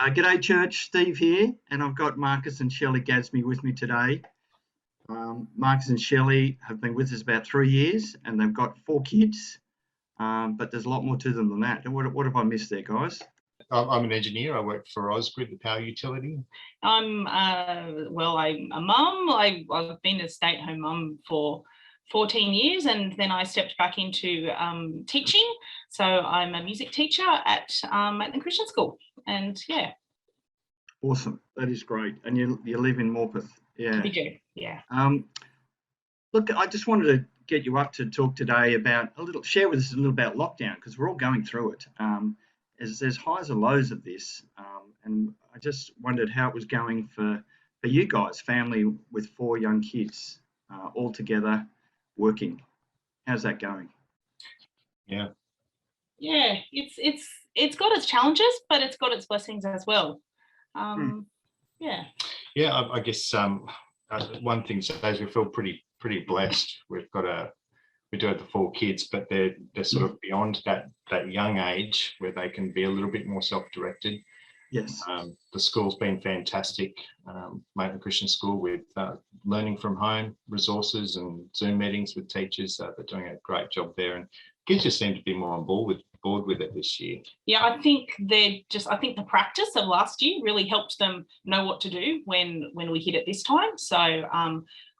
G'day, Church. Steve here, and I've got Marcus and Shelley Gadsby with me today. Marcus and Shelley have been with us about 3 years, and they've got 4 kids, but there's a lot more to them than that. What have I missed there, guys? I'm an engineer. I work for Ausgrid, the power utility. I'm a mum. I've been a stay-at-home mum for 14 years, and then I stepped back into teaching. So I'm a music teacher at the Christian school, and yeah. Awesome, that is great. And you live in Morpeth, yeah? We do, yeah. Look, I just wanted to get you up to talk today about share with us a little about lockdown, because we're all going through it. There's highs and lows of this, and I just wondered how it was going for you guys, family with 4 young kids, all together working. How's that going? Yeah, it's got its challenges, but it's got its blessings as well. Yeah, I guess one thing is we feel pretty blessed. We do have the 4 kids, but they're sort of beyond that young age where they can be a little bit more self-directed. Yes. The school's been fantastic, MEC Christian School, with learning from home resources and Zoom meetings with teachers. They're doing a great job there, and kids just seem to be more on board with it this year. Yeah, I think the practice of last year really helped them know what to do when we hit it this time. So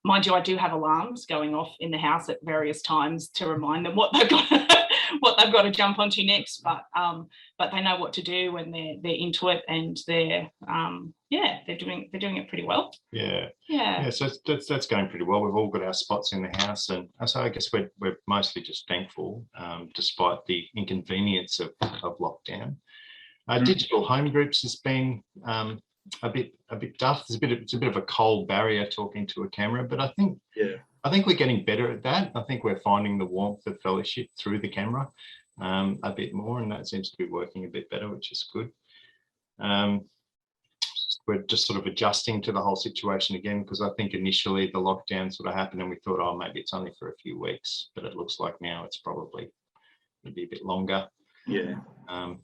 mind you, I do have alarms going off in the house at various times to remind them what they've got to jump onto next. But they know what to do when they're into it, and they're doing it pretty well. Yeah. So that's going pretty well. We've all got our spots in the house, and so I guess we're mostly just thankful, despite the inconvenience of lockdown. Digital home groups has been a bit tough. It's a bit of a cold barrier talking to a camera, but I think we're getting better at that. I think we're finding the warmth of fellowship through the camera a bit more, and that seems to be working a bit better, which is good. We're just sort of adjusting to the whole situation again, because I think initially the lockdown sort of happened and we thought, oh, maybe it's only for a few weeks, but it looks like now it's probably going to be a bit longer. Yeah.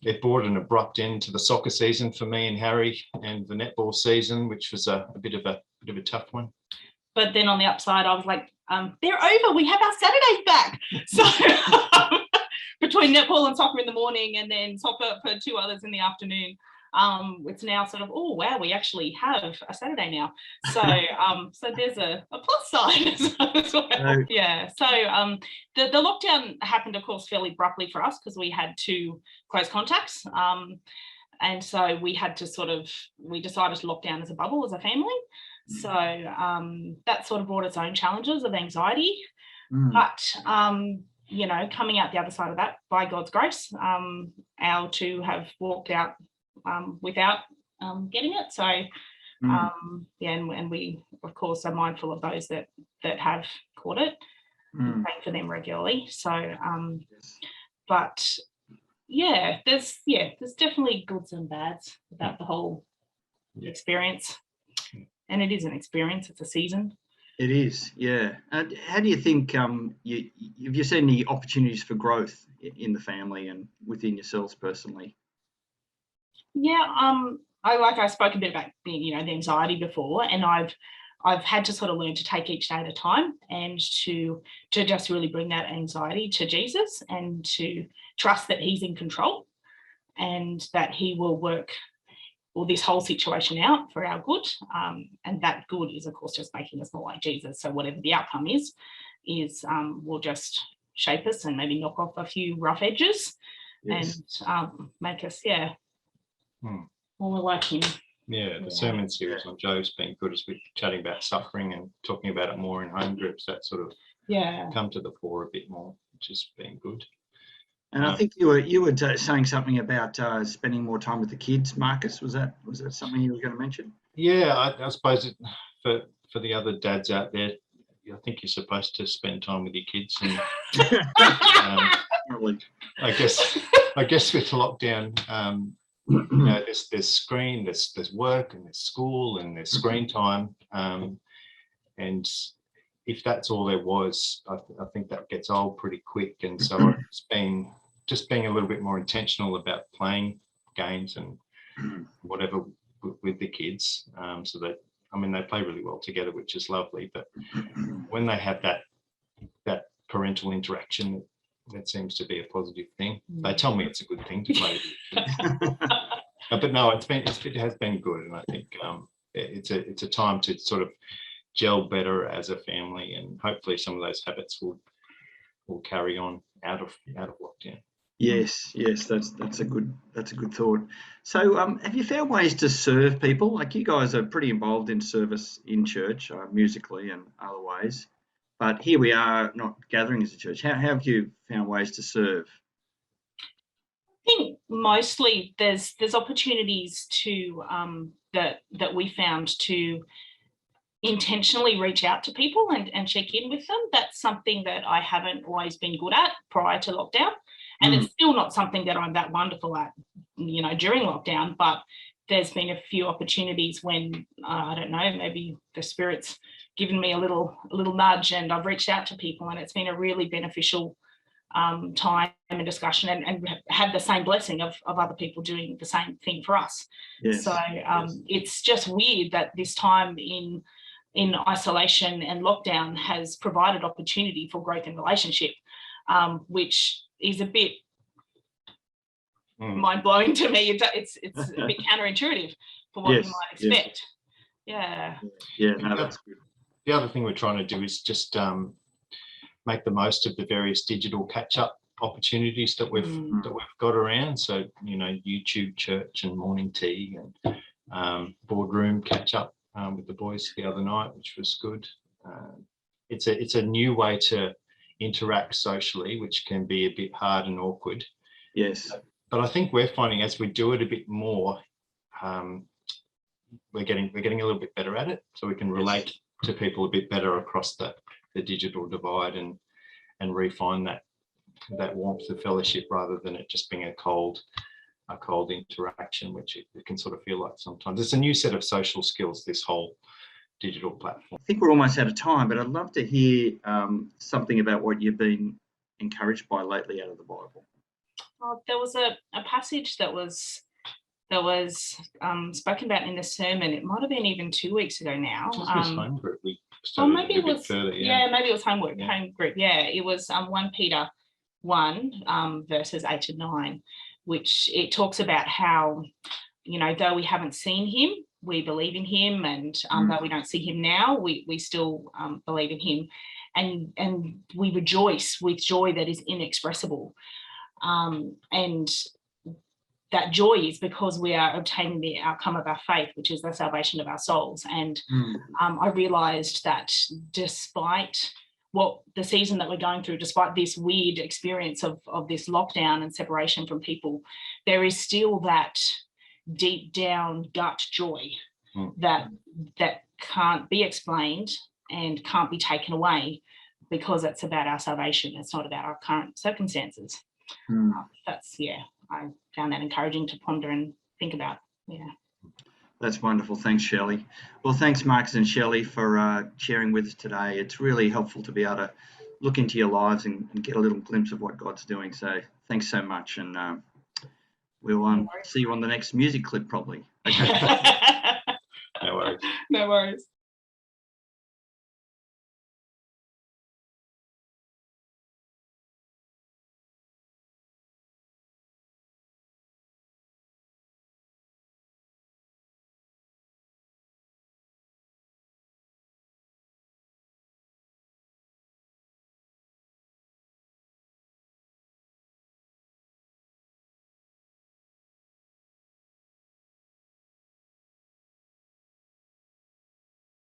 It brought an abrupt end to the soccer season for me and Harry, and the netball season, which was a bit of a tough one. But then on the upside, I was like, they're over. We have our Saturdays back. So between netball and soccer in the morning, and then soccer for 2 others in the afternoon, it's now sort of, oh wow, we actually have a Saturday now. So so there's a plus side as well. Yeah. So the lockdown happened, of course, fairly abruptly for us, because we had 2 close contacts. And so we decided to lock down as a bubble, as a family. So that sort of brought its own challenges of anxiety. But coming out the other side of that, by God's grace, our 2 have walked out without getting it. So and we of course are mindful of those that have caught it, and praying for them regularly. So but there's definitely goods and bads about the whole experience, and it is an experience. It's a season. It is, yeah. How do you think have you seen any opportunities for growth in the family and within yourselves personally? Yeah, I spoke a bit about the anxiety before, and I've had to sort of learn to take each day at a time, and to just really bring that anxiety to Jesus, and to trust that He's in control, and that He will work this whole situation out for our good. And that good is, of course, just making us more like Jesus. So whatever the outcome is will just shape us and maybe knock off a few rough edges, and make us, more like Him. Yeah, the sermon series on Job's been good, as we're chatting about suffering and talking about it more in home groups. That sort of come to the fore a bit more, which has been good. And I think you were saying something about spending more time with the kids, Marcus. Was that something you were going to mention? Yeah, I suppose for the other dads out there, I think you're supposed to spend time with your kids. And I guess with lockdown, there's screen, there's work, and there's school, and there's screen time, and if that's all there was, I think that gets old pretty quick. And so it's being a little bit more intentional about playing games and whatever with the kids. So that, I mean, they play really well together, which is lovely. But when they have that parental interaction, that seems to be a positive thing. They tell me it's a good thing to play with kids. But no, it has been good, and I think it's a time to sort of gel better as a family, and hopefully some of those habits will carry on out of lockdown. Yes, that's a good thought. So, have you found ways to serve people? Like, you guys are pretty involved in service in church, musically and other ways. But here we are, not gathering as a church. How have you found ways to serve? I think mostly there's opportunities to that we found to intentionally reach out to people and check in with them. That's something that I haven't always been good at prior to lockdown, and it's still not something that I'm that wonderful at, during lockdown. But there's been a few opportunities when I don't know, maybe the Spirit's given me a little nudge, and I've reached out to people, and it's been a really beneficial time and discussion, and had the same blessing of other people doing the same thing for us. Yes. So it's just weird that this time in isolation and lockdown has provided opportunity for growth in relationship, which is a bit mind-blowing to me. It's a bit counterintuitive for what you might expect. Yeah, no, that's good. The other thing we're trying to do is just make the most of the various digital catch-up opportunities that we've got around. So, YouTube church and morning tea and boardroom catch-up with the boys the other night, which was good. It's a new way to interact socially, which can be a bit hard and awkward. Yes. But I think we're finding as we do it a bit more, we're getting a little bit better at it, so we can relate to people a bit better across the digital divide and refine that warmth of fellowship, rather than it just being a cold interaction, which it can sort of feel like sometimes. It's a new set of social skills, this whole digital platform. I think we're almost out of time, but I'd love to hear something about what you've been encouraged by lately out of the Bible. There was a passage that was spoken about in the sermon. It might have been even 2 weeks ago now. Home group. We started maybe it was further, maybe it was home group. Yeah, it was 1 Peter 1 verses 8 and 9, which it talks about how, though we haven't seen him, we believe in him, and though we don't see him now, we still believe in him, and we rejoice with joy that is inexpressible. And that joy is because we are obtaining the outcome of our faith, which is the salvation of our souls. And I realized that despite what the season that we're going through, despite this weird experience of this lockdown and separation from people, there is still that deep down gut joy that can't be explained and can't be taken away, because it's about our salvation. It's not about our current circumstances. I found that encouraging to ponder and think about. Yeah. That's wonderful. Thanks, Shelley. Well, thanks, Marcus and Shelley, for sharing with us today. It's really helpful to be able to look into your lives and get a little glimpse of what God's doing. So thanks so much. And we'll see you on the next music clip, probably. Okay. No worries. No worries.